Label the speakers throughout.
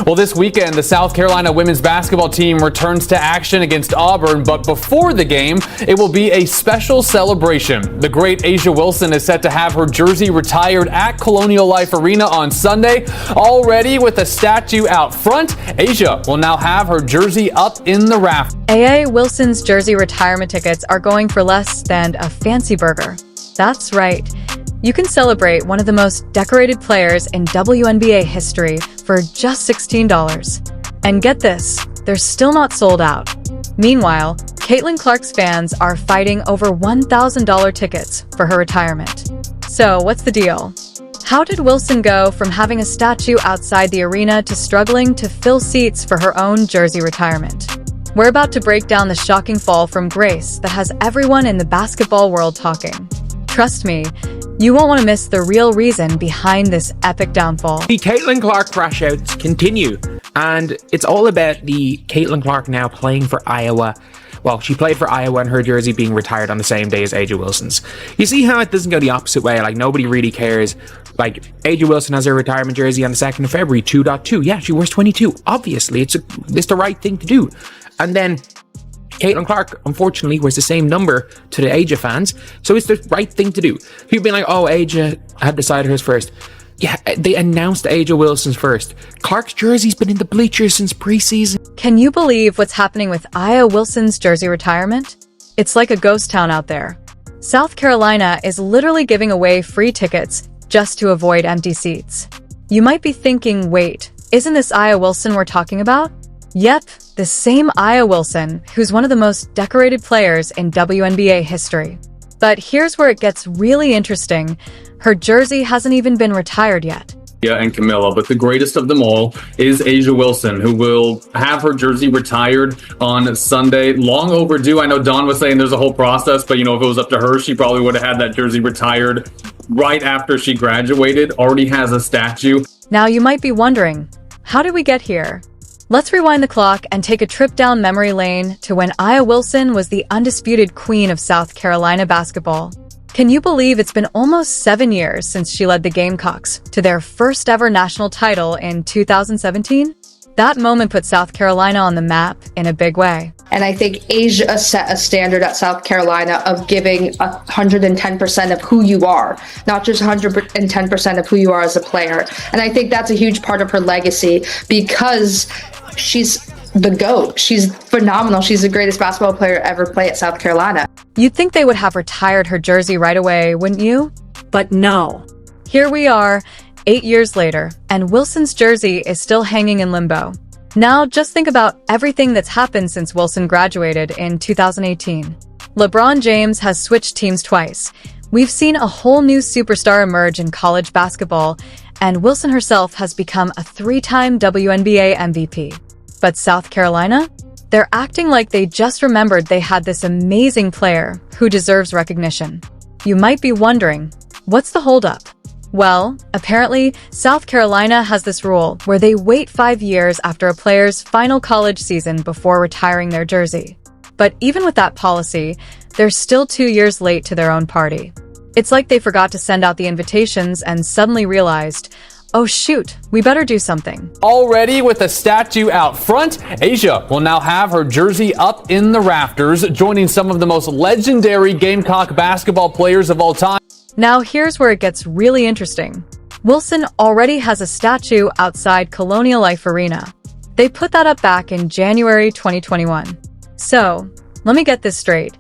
Speaker 1: Well, this weekend, the South Carolina women's basketball team returns to action against Auburn, but before the game, it will be a special celebration. The great A'ja Wilson is set to have her jersey retired at Colonial Life Arena on Sunday. Already with a statue out front, A'ja will now have her jersey up in the raft.
Speaker 2: A'ja Wilson's jersey retirement tickets are going for less than a fancy burger. That's right. You can celebrate one of the most decorated players in WNBA history for just $16. And get this, they're still not sold out. Meanwhile, Caitlin Clark's fans are fighting over $1,000 tickets for her retirement. So, what's the deal? How did Wilson go from having a statue outside the arena to struggling to fill seats for her own jersey retirement? We're about to break down the shocking fall from grace that has everyone in the basketball world talking. Trust me, you won't want to miss the real reason behind this epic downfall.
Speaker 3: The Caitlin Clark crash-outs continue, and it's all about the Caitlin Clark now playing for Iowa. Well, she played for Iowa and her jersey being retired on the same day as A'ja Wilson's. You see how it doesn't go the opposite way? Like, nobody really cares. Like, A'ja Wilson has her retirement jersey on the 2nd of February, 2.2. Yeah, she wears 22. Obviously, it's the right thing to do. And then Caitlin Clark, unfortunately, wears the same number to the A'ja fans, so it's the right thing to do. People being like, oh, A'ja had decided hers first. Yeah, they announced A'ja Wilson's first. Clark's jersey's been in the bleachers since preseason.
Speaker 2: Can you believe what's happening with A'ja Wilson's jersey retirement? It's like a ghost town out there. South Carolina is literally giving away free tickets just to avoid empty seats. You might be thinking, wait, isn't this A'ja Wilson we're talking about? Yep, the same A'ja Wilson, who's one of the most decorated players in WNBA history. But here's where it gets really interesting. Her jersey hasn't even been retired yet.
Speaker 4: Yeah, and Camilla, but the greatest of them all is A'ja Wilson, who will have her jersey retired on Sunday. Long overdue. I know Dawn was saying there's a whole process, but if it was up to her, she probably would have had that jersey retired right after she graduated. Already has a statue.
Speaker 2: Now you might be wondering, how did we get here? Let's rewind the clock and take a trip down memory lane to when A'ja Wilson was the undisputed queen of South Carolina basketball. Can you believe it's been almost 7 years since she led the Gamecocks to their first ever national title in 2017? That moment put South Carolina on the map in a big way.
Speaker 5: And I think A'ja set a standard at South Carolina of giving 110% of who you are, not just 110% of who you are as a player. And I think that's a huge part of her legacy because she's the GOAT. She's phenomenal. She's the greatest basketball player to ever play at South Carolina.
Speaker 2: You'd think they would have retired her jersey right away, wouldn't you? But no. Here we are, 8 years later, and Wilson's jersey is still hanging in limbo. Now, just think about everything that's happened since Wilson graduated in 2018. LeBron James has switched teams twice. We've seen a whole new superstar emerge in college basketball, and Wilson herself has become a 3-time WNBA MVP. But South Carolina? They're acting like they just remembered they had this amazing player who deserves recognition. You might be wondering, what's the holdup? Well, apparently, South Carolina has this rule where they wait 5 years after a player's final college season before retiring their jersey. But even with that policy, they're still 2 years late to their own party. It's like they forgot to send out the invitations and suddenly realized, oh shoot, we better do something.
Speaker 1: Already with a statue out front, A'ja will now have her jersey up in the rafters, joining some of the most legendary Gamecock basketball players of all time.
Speaker 2: Now here's where it gets really interesting. Wilson already has a statue outside Colonial Life Arena. They put that up back in January 2021. So, let me get this straight.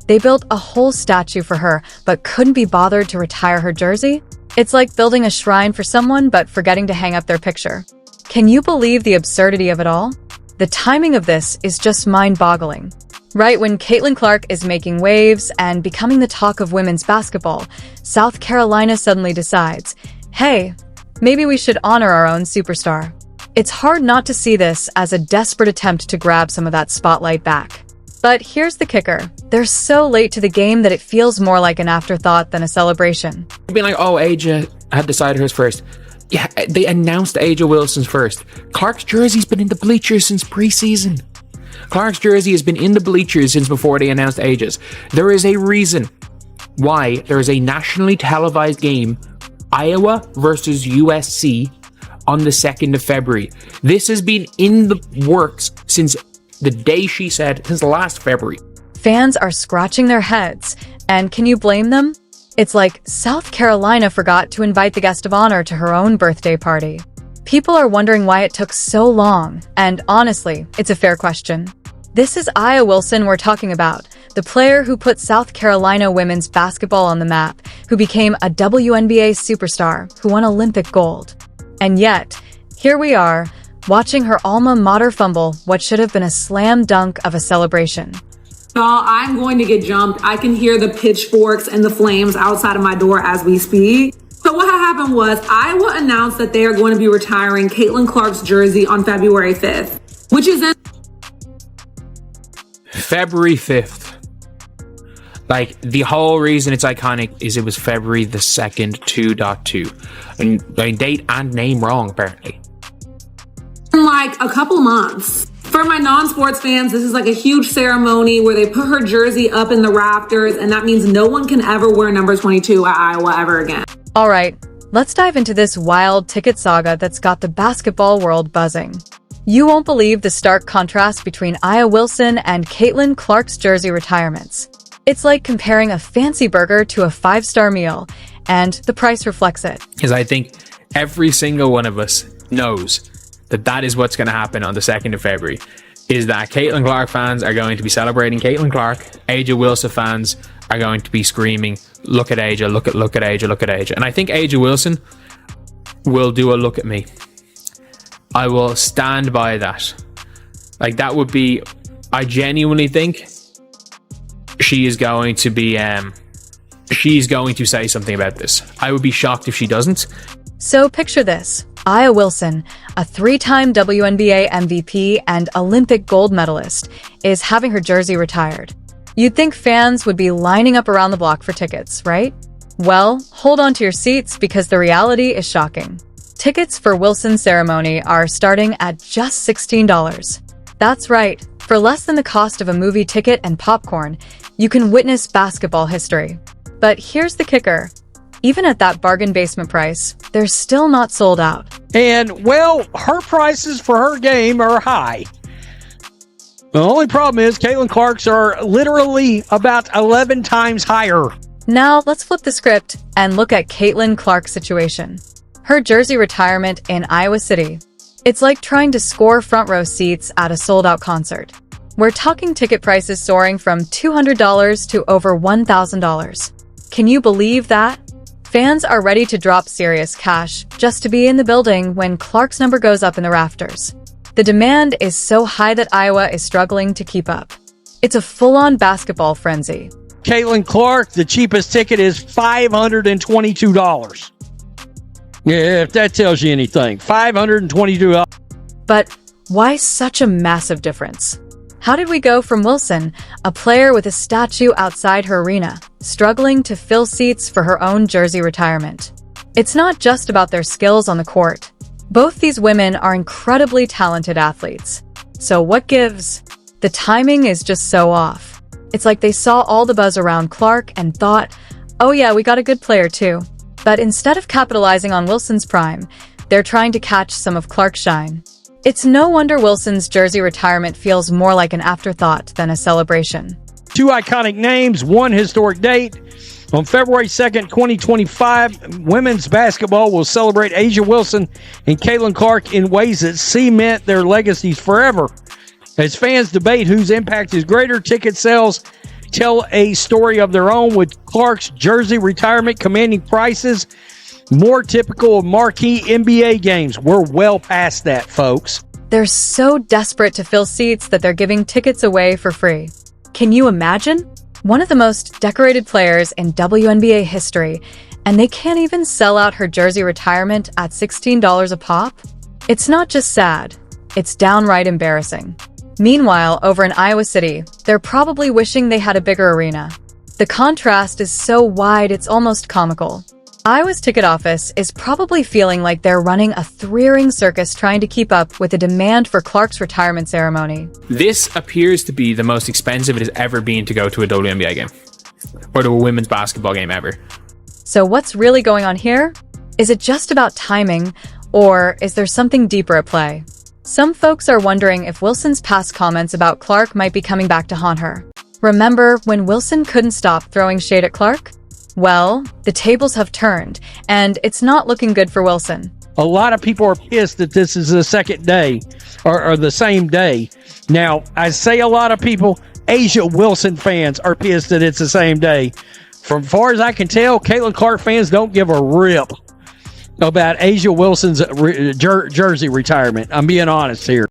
Speaker 2: They built a whole statue for her, but couldn't be bothered to retire her jersey? It's like building a shrine for someone, but forgetting to hang up their picture. Can you believe the absurdity of it all? The timing of this is just mind-boggling. Right when Caitlin Clark is making waves and becoming the talk of women's basketball, South Carolina suddenly decides, hey, maybe we should honor our own superstar. It's hard not to see this as a desperate attempt to grab some of that spotlight back. But here's the kicker. They're so late to the game that it feels more like an afterthought than a celebration.
Speaker 3: Being like, oh, A'ja had decided hers first. Yeah, they announced A'ja Wilson's first. Clark's jersey's been in the bleachers since preseason. Clark's jersey has been in the bleachers since before they announced A'ja's. There is a reason why there is a nationally televised game, Iowa versus USC, on the 2nd of February. This has been in the works since the day she said, since last February.
Speaker 2: Fans are scratching their heads, and can you blame them? It's like South Carolina forgot to invite the guest of honor to her own birthday party. People are wondering why it took so long, and honestly, it's a fair question. This is Aya Wilson we're talking about, the player who put South Carolina women's basketball on the map, who became a WNBA superstar, who won Olympic gold. And yet, here we are, watching her alma mater fumble what should have been a slam dunk of a celebration.
Speaker 6: Y'all, I'm going to get jumped. I can hear the pitchforks and the flames outside of my door as we speak. So what happened was Iowa announced that they are going to be retiring Caitlin Clark's jersey on February 5th, which is in
Speaker 3: February 5th. Like, the whole reason it's iconic is it was February the 2nd, 2.2. And date and name wrong, apparently.
Speaker 6: like a couple months. For my non-sports fans, this is like a huge ceremony where they put her jersey up in the rafters, and that means no one can ever wear number 22 at Iowa ever again.
Speaker 2: All right, let's dive into this wild ticket saga that's got the basketball world buzzing. You won't believe the stark contrast between Aya Wilson and Caitlin Clark's jersey retirements. It's like comparing a fancy burger to a 5-star meal, and the price reflects it.
Speaker 3: Because I think every single one of us knows that that is what's going to happen on the 2nd of February, is that Caitlin Clark fans are going to be celebrating Caitlin Clark. A'ja Wilson fans are going to be screaming, look at A'ja, look at A'ja, look at A'ja. And I think A'ja Wilson will do a look at me. I will stand by that. Like, that would be, I genuinely think she is going to be, she's going to say something about this. I would be shocked if she doesn't.
Speaker 2: So picture this. Aya Wilson, a 3-time WNBA MVP and Olympic gold medalist, is having her jersey retired. You'd think fans would be lining up around the block for tickets, right? Well, hold on to your seats because the reality is shocking. Tickets for Wilson's ceremony are starting at just $16. That's right. For less than the cost of a movie ticket and popcorn, you can witness basketball history. But here's the kicker. Even at that bargain basement price, they're still not sold out.
Speaker 7: And, well, her prices for her game are high. The only problem is Caitlin Clark's are literally about 11 times higher.
Speaker 2: Now, let's flip the script and look at Caitlin Clark's situation. Her jersey retirement in Iowa City. It's like trying to score front row seats at a sold-out concert. We're talking ticket prices soaring from $200 to over $1,000. Can you believe that? Fans are ready to drop serious cash just to be in the building when Clark's number goes up in the rafters. The demand is so high that Iowa is struggling to keep up. It's a full-on basketball frenzy.
Speaker 7: Caitlin Clark, the cheapest ticket is $522. Yeah, if that tells you anything. $522.
Speaker 2: But why such a massive difference? How did we go from Wilson, a player with a statue outside her arena, struggling to fill seats for her own jersey retirement? It's not just about their skills on the court. Both these women are incredibly talented athletes. So what gives? The timing is just so off. It's like they saw all the buzz around Clark and thought, oh yeah, we got a good player too. But instead of capitalizing on Wilson's prime, they're trying to catch some of Clark's shine. It's no wonder Wilson's jersey retirement feels more like an afterthought than a celebration.
Speaker 7: 2 iconic names, 1 historic date. On February 2nd, 2025, women's basketball will celebrate A'ja Wilson and Caitlin Clark in ways that cement their legacies forever. As fans debate whose impact is greater, ticket sales tell a story of their own, with Clark's jersey retirement commanding prices more typical of marquee NBA games. We're well past that, folks.
Speaker 2: They're so desperate to fill seats that they're giving tickets away for free. Can you imagine? One of the most decorated players in WNBA history, and they can't even sell out her jersey retirement at $16 a pop? It's not just sad, it's downright embarrassing. Meanwhile, over in Iowa City, they're probably wishing they had a bigger arena. The contrast is so wide it's almost comical. Iowa's ticket office is probably feeling like they're running a 3-ring circus trying to keep up with the demand for Clark's retirement ceremony.
Speaker 3: This appears to be the most expensive it has ever been to go to a WNBA game, or to a women's basketball game ever.
Speaker 2: So what's really going on here? Is it just about timing, Or is there something deeper at play? Some folks are wondering if Wilson's past comments about Clark might be coming back to haunt her. Remember when Wilson couldn't stop throwing shade at Clark? Well, the tables have turned, and it's not looking good for Wilson.
Speaker 7: A lot of people are pissed that this is the second day or the same day. Now, I say a lot of people, Asia Wilson fans are pissed that it's the same day. From far as I can tell, Caitlin Clark fans don't give a rip about Asia Wilson's jersey retirement. I'm being honest here.